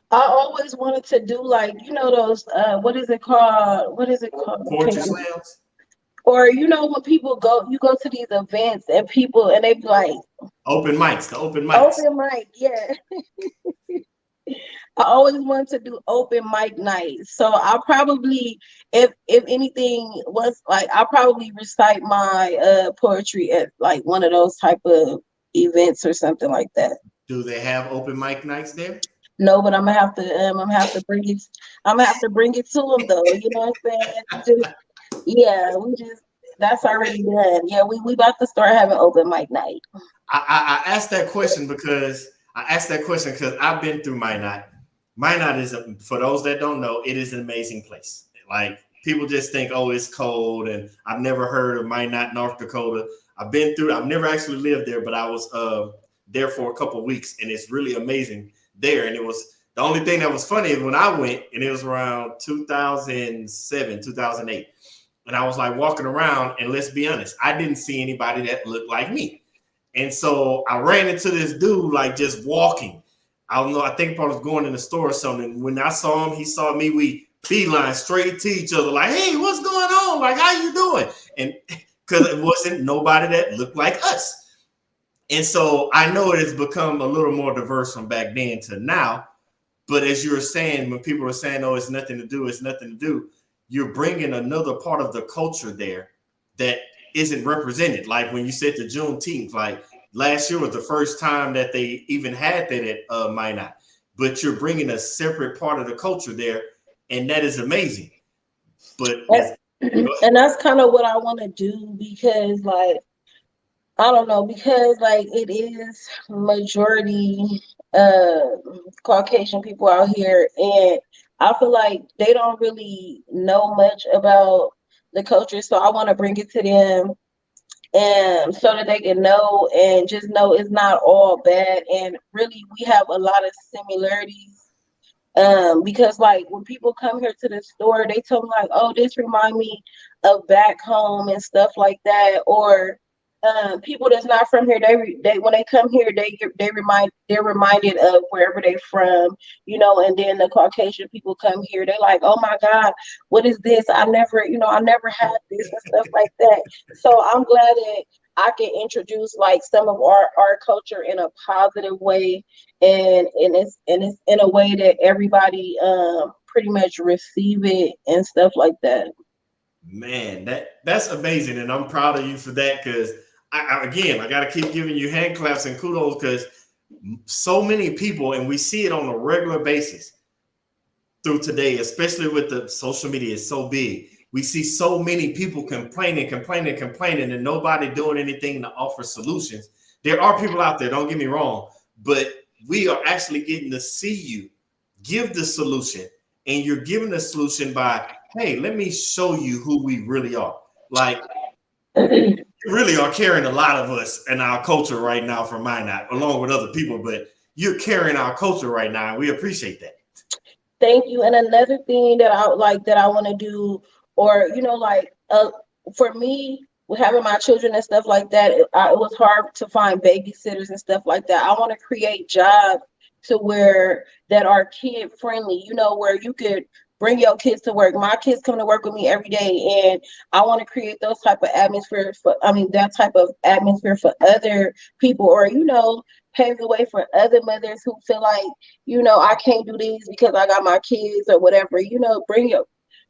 I always wanted to do like, those what is it called? What is it called? Poetry slams? Or when people you go to these events and people and they be like open mics, the open mics. Open mic, yeah. I always wanted to do open mic nights. So I'll probably, if anything was like, I'll probably recite my poetry at like one of those type of events or something like that. Do they have open mic nights there? No, but I'm gonna have to bring it. I'm gonna have to bring it to them though. You know what I'm saying? That's already done. Yeah, we about to start having open mic night. I asked that question because I've been through Minot. Minot is, for those that don't know, it is an amazing place. Like people just think, oh, it's cold, and I've never heard of Minot, North Dakota. I've never actually lived there, but I was there for a couple of weeks, and it's really amazing there. And it was the only thing that was funny is when I went, and it was around 2007, 2008. And I was like walking around, and let's be honest, I didn't see anybody that looked like me. And so I ran into this dude, like just walking. I don't know, I think I was going in the store or something. When I saw him, he saw me, we beeline straight to each other, like, hey, what's going on? Like, how you doing? And because it wasn't nobody that looked like us. And so I know it has become a little more diverse from back then to now. But as you were saying, when people are saying, oh, it's nothing to do, it's nothing to do, you're bringing another part of the culture there that isn't represented. Like when you said the Juneteenth, like last year was the first time that they even had that at Minot. But you're bringing a separate part of the culture there, and that is amazing. But and that's kind of what I want to do, because like, I don't know, because like it is majority Caucasian people out here, and I feel like they don't really know much about the culture. So I want to bring it to them, and so that they can know and just know it's not all bad, and really we have a lot of similarities. Because like when people come here to the store, they tell me like, oh, this remind me of back home and stuff like that. Or people that's not from here, they when they come here, they're reminded of wherever they're from, you know. And then the Caucasian people come here, they're like, oh my God, what is this? I never had this and stuff like that. So I'm glad that I can introduce like some of our culture in a positive way, and it's in a way that everybody pretty much receive it and stuff like that. man, that's amazing, and I'm proud of you for that. Because again, I got to keep giving you hand claps and kudos, because so many people, and we see it on a regular basis through today, especially with the social media is so big. We see so many people complaining, and nobody doing anything to offer solutions. There are people out there, don't get me wrong, but we are actually getting to see you give the solution, and you're giving the solution by, hey, let me show you who we really are. Like, you really are carrying a lot of us in our culture right now from Minot, along with other people, but you're carrying our culture right now, and we appreciate that. Thank you. And another thing that I would like that I want to do, or you know, like for me, with having my children and stuff like that, it was hard to find babysitters and stuff like that. I want to create jobs to where that are kid friendly, you know, where you could bring your kids to work. My kids come to work with me every day, and I want to create those type of atmosphere that type of atmosphere for other people, or you know, pave the way for other mothers who feel like, you know, I can't do this because I got my kids or whatever. You know,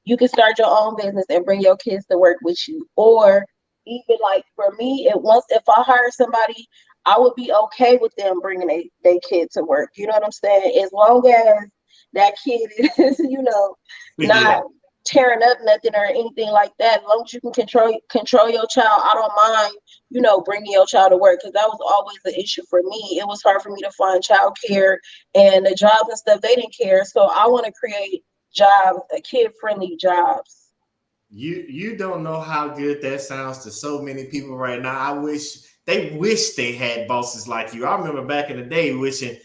you can start your own business and bring your kids to work with you. Or even like for me, if I hire somebody, I would be okay with them bringing their kid to work. You know what I'm saying? As long as that kid is, you know, Yeah. not tearing up nothing or anything like that. As long as you can control your child, I don't mind, you know, bringing your child to work, because that was always the issue for me. It was hard for me to find childcare, and the jobs and stuff, they didn't care. So I want to create jobs, kid friendly jobs. You don't know how good that sounds to so many people right now. I wish they had bosses like you. I remember back in the day wishing,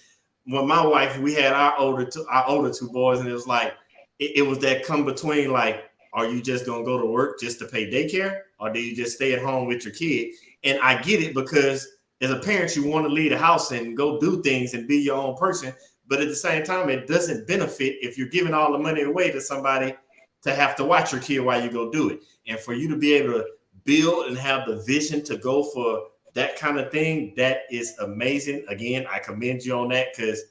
when my wife, we had our older two boys, and it was like it was that come between, like, are you just gonna go to work just to pay daycare, or do you just stay at home with your kid? And I get it, because as a parent, you want to leave the house and go do things and be your own person. But at the same time, it doesn't benefit if you're giving all the money away to somebody to have to watch your kid while you go do it. And for you to be able to build and have the vision to go for that kind of thing, that is amazing. Again, I commend you on that, because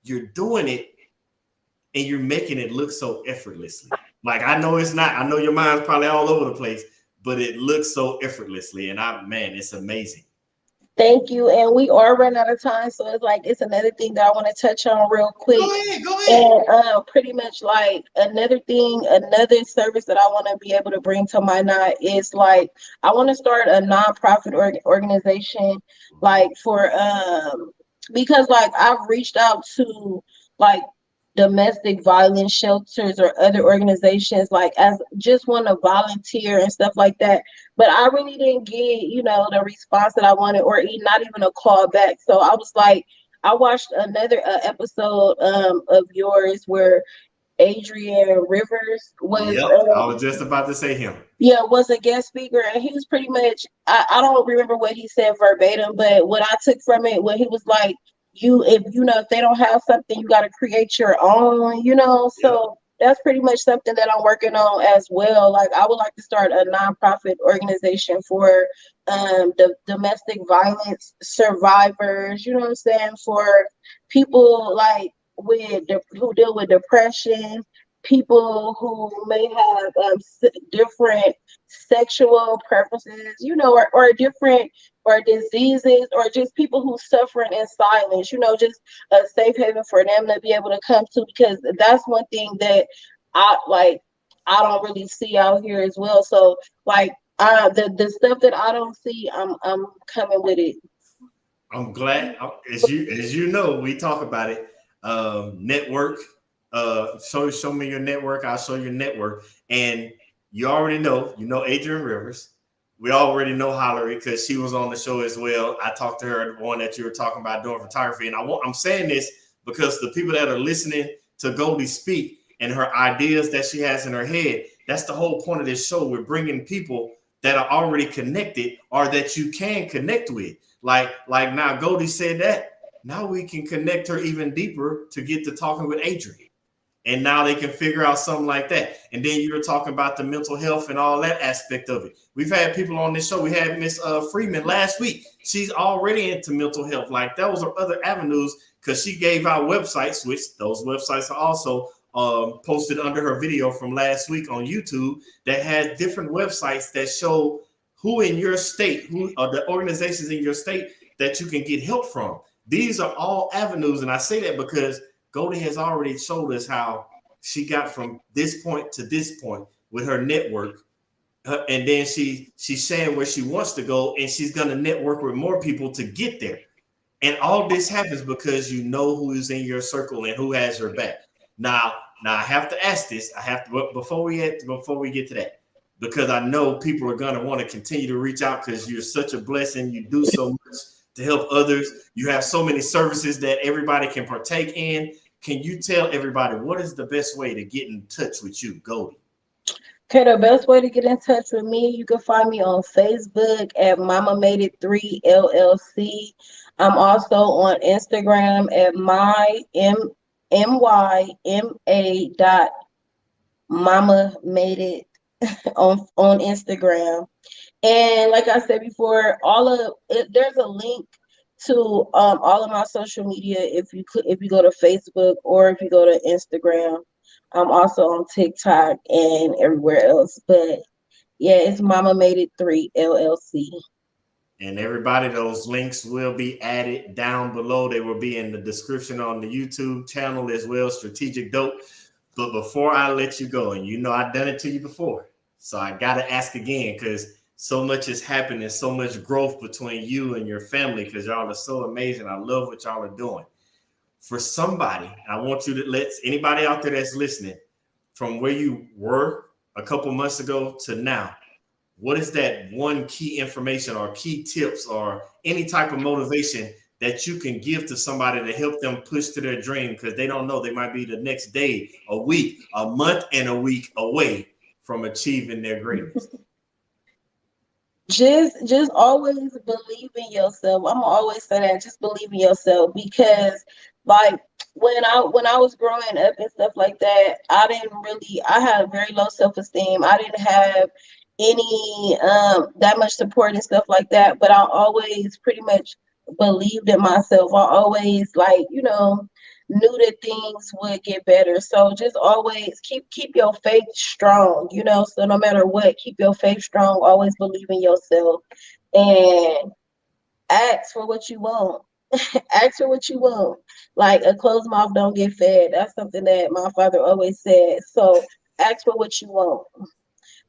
you're doing it and you're making it look so effortlessly. Like, I know it's not, I know your mind's probably all over the place, but it looks so effortlessly. And man, it's amazing. Thank you. And we are running out of time. So it's like, it's another thing that I want to touch on real quick. Go ahead. And pretty much like another service that I want to be able to bring to Minot is like, I want to start a nonprofit organization, like for, because like I've reached out to like domestic violence shelters or other organizations, like as just want to volunteer and stuff like that. But I really didn't get, the response that I wanted, or not even a call back. So I was like, I watched another episode of yours where Adrian Rivers was Yep, I was just about to say him. yeah, was a guest speaker, and he was pretty much, I don't remember what he said verbatim, but what I took from it, when he was like, if they don't have something, you got to create your own, Yep. so that's pretty much something that I'm working on as well. Like, I would like to start a nonprofit organization for the domestic violence survivors, you know what I'm saying, for people like who deal with depression, people who may have different sexual preferences, or different or diseases, or just people who suffering in silence, just a safe haven for them to be able to come to, because that's one thing that I don't really see out here as well. So like the stuff that I don't see, I'm coming with it. I'm glad, as you know, we talk about it. Network. Show me your network. I'll show you your network. And you already know, Adrian Rivers. We already know Hollery because she was on the show as well. I talked to her, the one that you were talking about doing photography. And I'm saying this because the people that are listening to Goldie speak and her ideas that she has in her head, that's the whole point of this show. We're bringing people that are already connected or that you can connect with. Like now Goldie said that. Now we can connect her even deeper to get to talking with Adrian. And now they can figure out something like that. And then you were talking about the mental health and all that aspect of it. We've had people on this show. We had Miss Freeman last week. She's already into mental health. Like, that was her other avenues, because she gave out websites, which those websites are also posted under her video from last week on YouTube, that had different websites that show who in your state, who are the organizations in your state that you can get help from. These are all avenues. And I say that because Goldie has already showed us how she got from this point to this point with her network. And then she's saying where she wants to go, and she's going to network with more people to get there. And all this happens because you know who is in your circle and who has your back. Now I have to ask this. I have to, before we get to that, because I know people are going to want to continue to reach out because you're such a blessing. You do so much to help others. You have so many services that everybody can partake in. Can you tell everybody what is the best way to get in touch with you, Goldie? Okay, the best way to get in touch with me, you can find me on Facebook at Mama Made It 3 LLC. I'm also on Instagram at myma dot Mama Made It on Instagram. And like I said before, there's a link to all of my social media if you go to Facebook or if you go to Instagram. I'm also on TikTok and everywhere else. But yeah, it's Mama Made It 3 LLC. And everybody, those links will be added down below. They will be in the description on the YouTube channel as well, Strategic Dope. But before I let you go, and I've done it to you before, so I got to ask again, because so much is happening, so much growth between you and your family, because y'all are so amazing. I love what y'all are doing. For somebody, I want you to let anybody out there that's listening, from where you were a couple months ago to now, what is that one key information or key tips or any type of motivation that you can give to somebody to help them push to their dream? Because they don't know, they might be the next day, a week, a month, and a week away from achieving their greatness. Just always believe in yourself. I'm gonna always say that. Just believe in yourself, because like when I was growing up and stuff like that, I had very low self-esteem. I didn't have any that much support and stuff like that, but I always pretty much believed in myself. I always knew that things would get better. So just always keep your faith strong, so no matter what, keep your faith strong, always believe in yourself, and ask for what you want. Ask for what you want. Like, a closed mouth don't get fed. That's something that my father always said. So ask for what you want.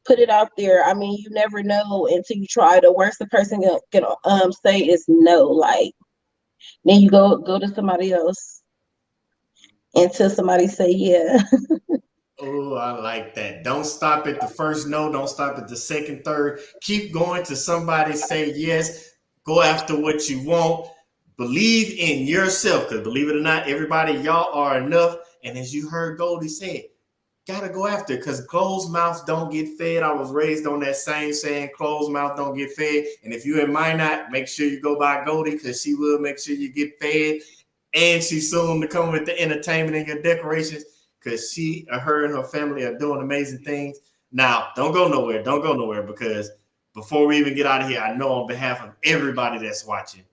Put it out there. I mean, you never know until you try. The worst the person can say is no. Like, then you go to somebody else. until somebody say yeah. Oh, I like that. Don't stop at the first no. Don't stop at the second, third. Keep going to somebody say yes. Go after what you want. Believe in yourself. Because believe it or not, everybody, y'all are enough. And as you heard Goldie say, gotta go after it because closed mouths don't get fed. I was raised on that same saying, closed mouth don't get fed. And if you're in Minot, make sure you go by Goldie because she will make sure you get fed. And she's soon to come with the entertainment and your decorations because her and her family are doing amazing things. Now, don't go nowhere. Don't go nowhere because before we even get out of here, I know on behalf of everybody that's watching,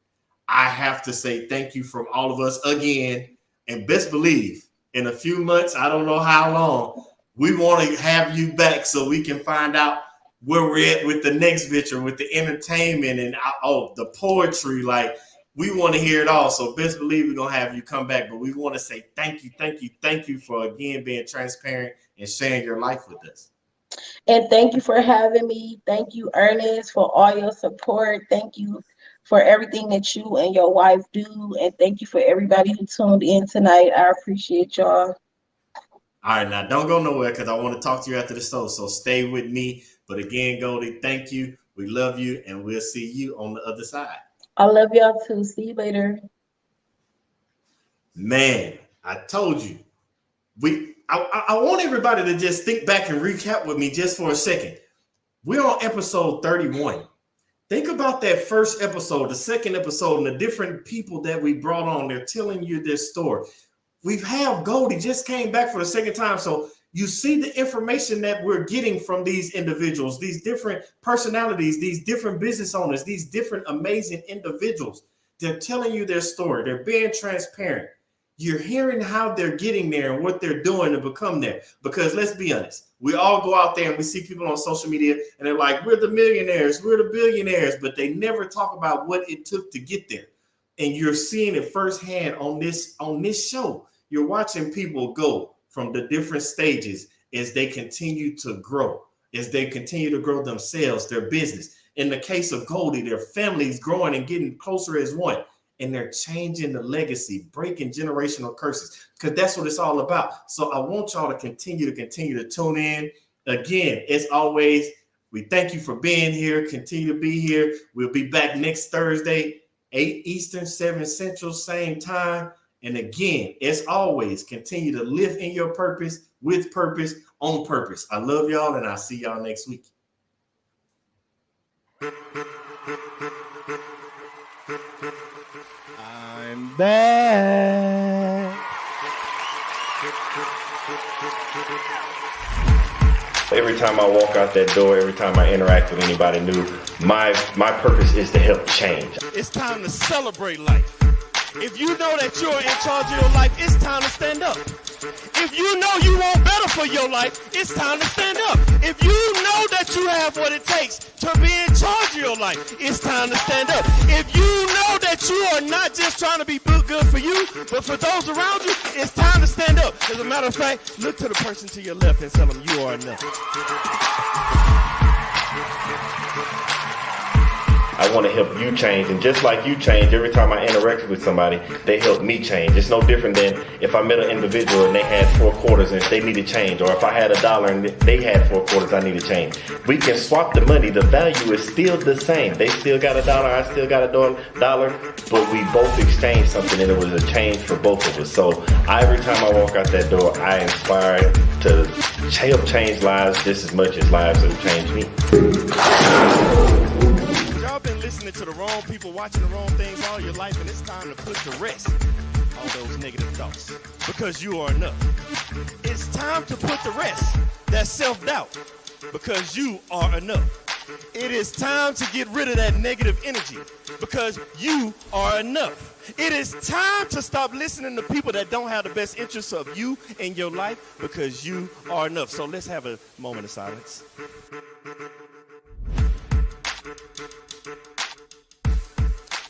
I have to say thank you from all of us again. And best believe, in a few months, I don't know how long, we want to have you back so we can find out where we're at with the next venture, with the entertainment and the poetry. Like, we want to hear it all. So best believe we're going to have you come back. But we want to say thank you for, again, being transparent and sharing your life with us. And thank you for having me. Thank you, Ernest, for all your support. Thank you for everything that you and your wife do. And thank you for everybody who tuned in tonight. I appreciate y'all. All right, now don't go nowhere because I want to talk to you after the show. So stay with me. But again, Goldie, thank you. We love you, and we'll see you on the other side. I love y'all too. See you later. Man, I told you. I want everybody to just think back and recap with me just for a second. We're on episode 31. Think about that first episode, the second episode, and the different people that we brought on. They're telling you their story. We've had Goldie just came back for the second time. So you see the information that we're getting from these individuals, these different personalities, these different business owners, these different amazing individuals. They're telling you their story. They're being transparent. You're hearing how they're getting there and what they're doing to become there. Because let's be honest, we all go out there and we see people on social media and they're like, we're the millionaires, we're the billionaires, but they never talk about what it took to get there. And you're seeing it firsthand on this show. You're watching people go from the different stages as they continue to grow, themselves, their business. In the case of Goldie, their family's growing and getting closer as one. And they're changing the legacy, breaking generational curses, because that's what it's all about. So I want y'all to continue to tune in. Again, as always, we thank you for being here. Continue to be here. We'll be back next Thursday, 8 Eastern, 7 Central, same time. And again, as always, continue to live in your purpose, with purpose, on purpose. I love y'all, and I'll see y'all next week. I'm back. Every time I walk out that door, every time I interact with anybody new, my purpose is to help change. It's time to celebrate life. If you know that you're in charge of your life, it's time to stand up. If you know you want better for your life, it's time to stand up. If you know that you have what it takes to be in charge of your life, it's time to stand up. If you know that you are not just trying to be good for you, but for those around you, it's time to stand up. As a matter of fact, look to the person to your left and tell them you are enough. I want to help you change, and just like you change, every time I interact with somebody, they help me change. It's no different than if I met an individual and they had 4 quarters and they needed change, or if I had $1 and they had 4 quarters, I need to change. We can swap the money. The value is still the same. They still got $1, I still got $1, but we both exchanged something, and it was a change for both of us. So every time I walk out that door, I inspire to help change lives just as much as lives have changed me. Y'all been listening to the wrong people, watching the wrong things all your life, and it's time to put to rest all those negative thoughts, because you are enough. It's time to put to rest that self-doubt, because you are enough. It is time to get rid of that negative energy, because you are enough. It is time to stop listening to people that don't have the best interests of you in your life, because you are enough. So let's have a moment of silence.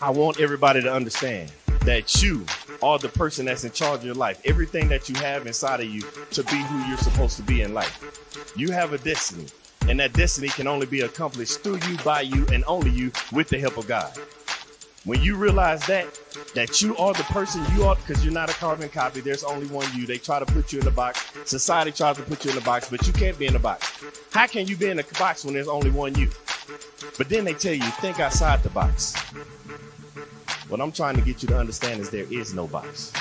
I want everybody to understand that you are the person that's in charge of your life. Everything that you have inside of you to be who you're supposed to be in life. You have a destiny, and that destiny can only be accomplished through you, by you, and only you, with the help of God. When you realize that you are the person you are, because you're not a carbon copy, there's only one you. They try to put you in a box. Society tries to put you in a box, but you can't be in a box. How can you be in a box when there's only one you? But then they tell you, think outside the box. What I'm trying to get you to understand is there is no box.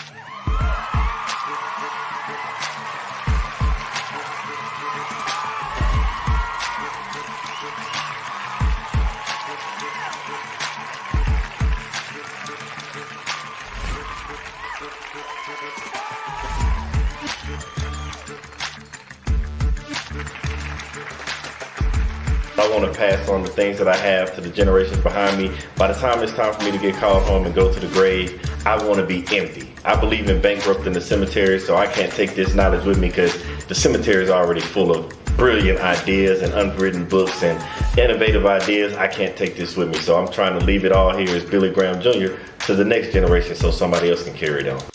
I want to pass on the things that I have to the generations behind me. By the time it's time for me to get called home and go to the grave, I want to be empty. I believe in bankrupting the cemetery, so I can't take this knowledge with me because the cemetery is already full of brilliant ideas and unwritten books and innovative ideas. I can't take this with me, so I'm trying to leave it all here as Billy Graham Jr. to the next generation so somebody else can carry it on.